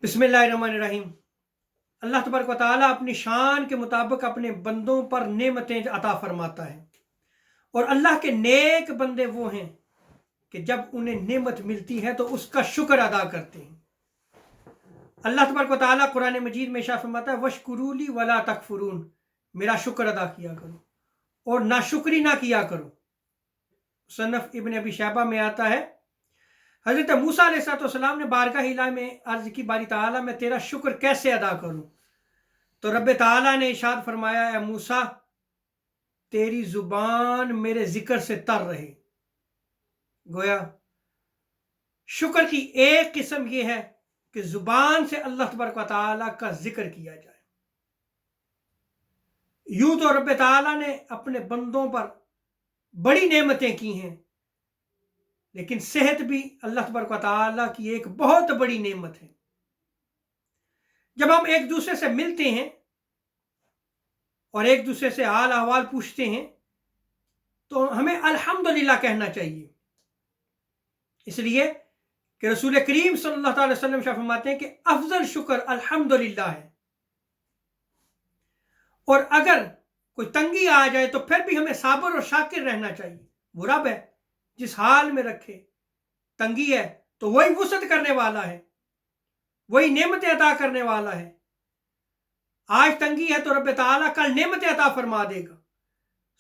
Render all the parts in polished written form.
बिस्मिल्लाहिर्रहमानिर्रहीम। अल्लाह तबारक व तआला अपनी शान के मुताबिक अपने बंदों पर नेमतें अता फरमाता है, और अल्लाह के नेक बंदे वो हैं कि जब उन्हें नेमत मिलती है तो उसका शुक्र अदा करते हैं। अल्लाह तबारक व तआला कुरान मजीद में इरशाद फरमाता है, वशकुरूली वला तकफुरून, मेरा शुक्र अदा किया करो और नाशुक्री ना किया करो। मुसन्नफ इब्न अबी शैबा में आता है, हज़रत मूसा अलैहिस्सलाम ने बारगाह इलाही में अर्ज की, बारी ताला मैं तेरा शुक्र कैसे अदा करूं? तो रब ताला ने इरशाद फरमाया, ए मूसा, तेरी जुबान मेरे जिक्र से तर रहे। गोया शुक्र की एक किस्म यह है कि जुबान से अल्लाह तबारक व तआला का जिक्र किया जाए। यूं तो रब ताला ने अपने बंदों पर बड़ी नेमतें की हैं, लेकिन सेहत भी अल्लाह तबारक व तआला की एक बहुत बड़ी नेमत है। जब हम एक दूसरे से मिलते हैं और एक दूसरे से हाल अहवाल पूछते हैं तो हमें अल्हम्दुलिल्लाह कहना चाहिए, इसलिए कि रसूल करीम सल्लल्लाहु अलैहि वसल्लम फरमाते हैं कि अफजल शुक्र अल्हम्दुलिल्लाह है। और अगर कोई तंगी आ जाए तो फिर भी हमें साबर और शाकिर रहना चाहिए। वो रब है जिस हाल में रखे। तंगी है तो वही वुसअत करने वाला है, वही नेमतें अता करने वाला है। आज तंगी है तो रब ताला कल नेमतें अता फरमा देगा।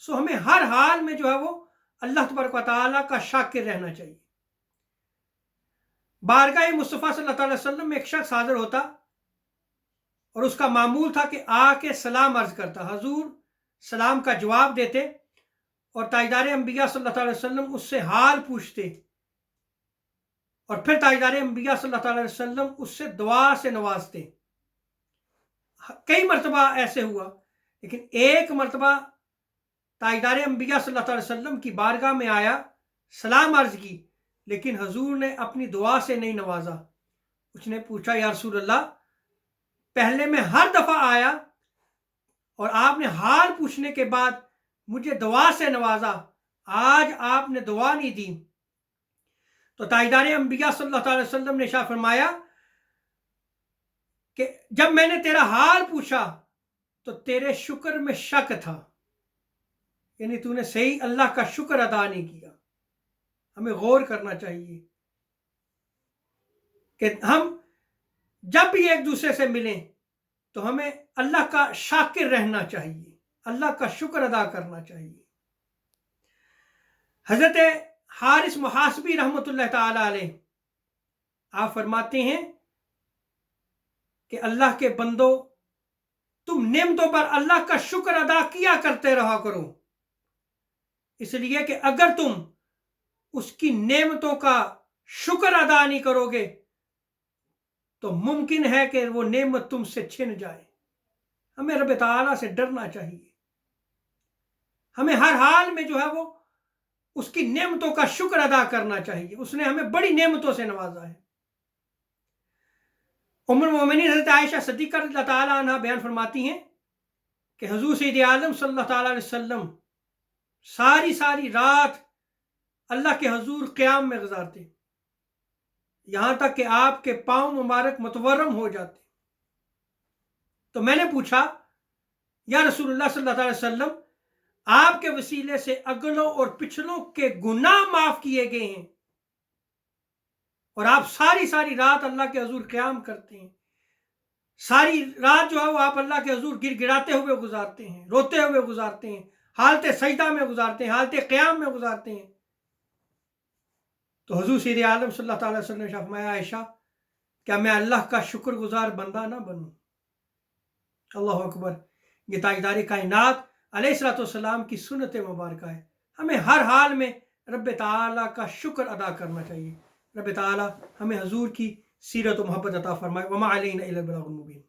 सो हमें हर हाल में जो है वो अल्लाह तबारक व तआला का शाकिर रहना चाहिए। बारगाह मुस्तफ़ा सल्लल्लाहु अलैहि वसल्लम में एक शख्स हाजिर होता और उसका मामूल था कि आके सलाम अर्ज करता। हजूर सलाम का जवाब देते और ताजदार अंबिया सल्लल्लाहु अलैहि वसल्लम उससे हाल पूछते, और फिर ताजदार अंबिया सल्लल्लाहु अलैहि वसल्लम उससे दुआ से नवाजते। कई मरतबा ऐसे हुआ, लेकिन एक मरतबा ताजदार अंबिया सल्लल्लाहु अलैहि वसल्लम की बारगाह में आया, सलाम अर्ज की, लेकिन हजूर ने अपनी दुआ से नहीं नवाजा। उसने पूछा, या रसूल अल्लाह, पहले मैं हर दफा आया और आपने हाल पूछने के बाद मुझे दुआ से नवाजा, आज आपने दुआ नहीं दी। तो ताजदार अंबिया सल्लल्लाहु अलैहि वसल्लम ने इरशाद फरमाया कि जब मैंने तेरा हाल पूछा तो तेरे शुक्र में शक था, यानी तूने सही अल्लाह का शुक्र अदा नहीं किया। हमें गौर करना चाहिए कि हम जब भी एक दूसरे से मिलें तो हमें अल्लाह का शाकिर रहना चाहिए, अल्लाह का शुक्र अदा करना चाहिए। हजरत हारिस मुहासिबी रहमतुल्लाह ताला अलैह आप फरमाते हैं कि अल्लाह के बंदो, तुम नेमतों पर अल्लाह का शुक्र अदा किया करते रहा करो, इसलिए कि अगर तुम उसकी नेमतों का शुक्र अदा नहीं करोगे तो मुमकिन है कि वो नेमत तुमसे छिन जाए। हमें रब ताला से डरना चाहिए। हमें हर हाल में जो है वो उसकी नेमतों का शुक्र अदा करना चाहिए। उसने हमें बड़ी नेमतों से नवाजा है। उम्मुल मोमिनीन हज़रत आयशा सिद्दीक़ा रज़ियल्लाहु ताला अन्हा बयान फरमाती हैं कि हुज़ूर सय्यद आलम सल्लल्लाहु ताला अलैहि वसल्लम सारी सारी रात अल्लाह के हुज़ूर क़याम में गुजारते, यहां तक कि आपके पांव मुबारक मुतवर्रम हो जाते। तो मैंने पूछा, या रसूलुल्लाह सल्लल्लाहु अलैहि वसल्लम, आपके वसीले से अगलों और पिछलों के गुनाह माफ किए गए हैं और आप सारी सारी रात अल्लाह के हुज़ूर क़याम करते हैं। सारी रात जो है वो आप अल्लाह के हुज़ूर गिड़गिड़ाते हुए गुजारते हैं, रोते हुए गुजारते हैं, हालत सजदा में गुजारते हैं, हालत क़याम में गुजारते हैं। तो हुज़ूर सय्यद आलम सल्लल्लाहु अलैहि वसल्लम ने फरमाया, आयशा, क्या मैं अल्लाह का शुक्रगुजार बंदा ना बनूं? अल्लाह अकबर। ये ताजदार कायनात अलैहिस्सलातु वस्सलाम की सुन्नत मुबारक है। हमें हर हाल में रब ताला का शुक्र अदा करना चाहिए। रब ताला हमें हुज़ूर की सीरत व मोहब्बत अता फरमाए। वमा अलैना इल्लल बलागुल मुबीन।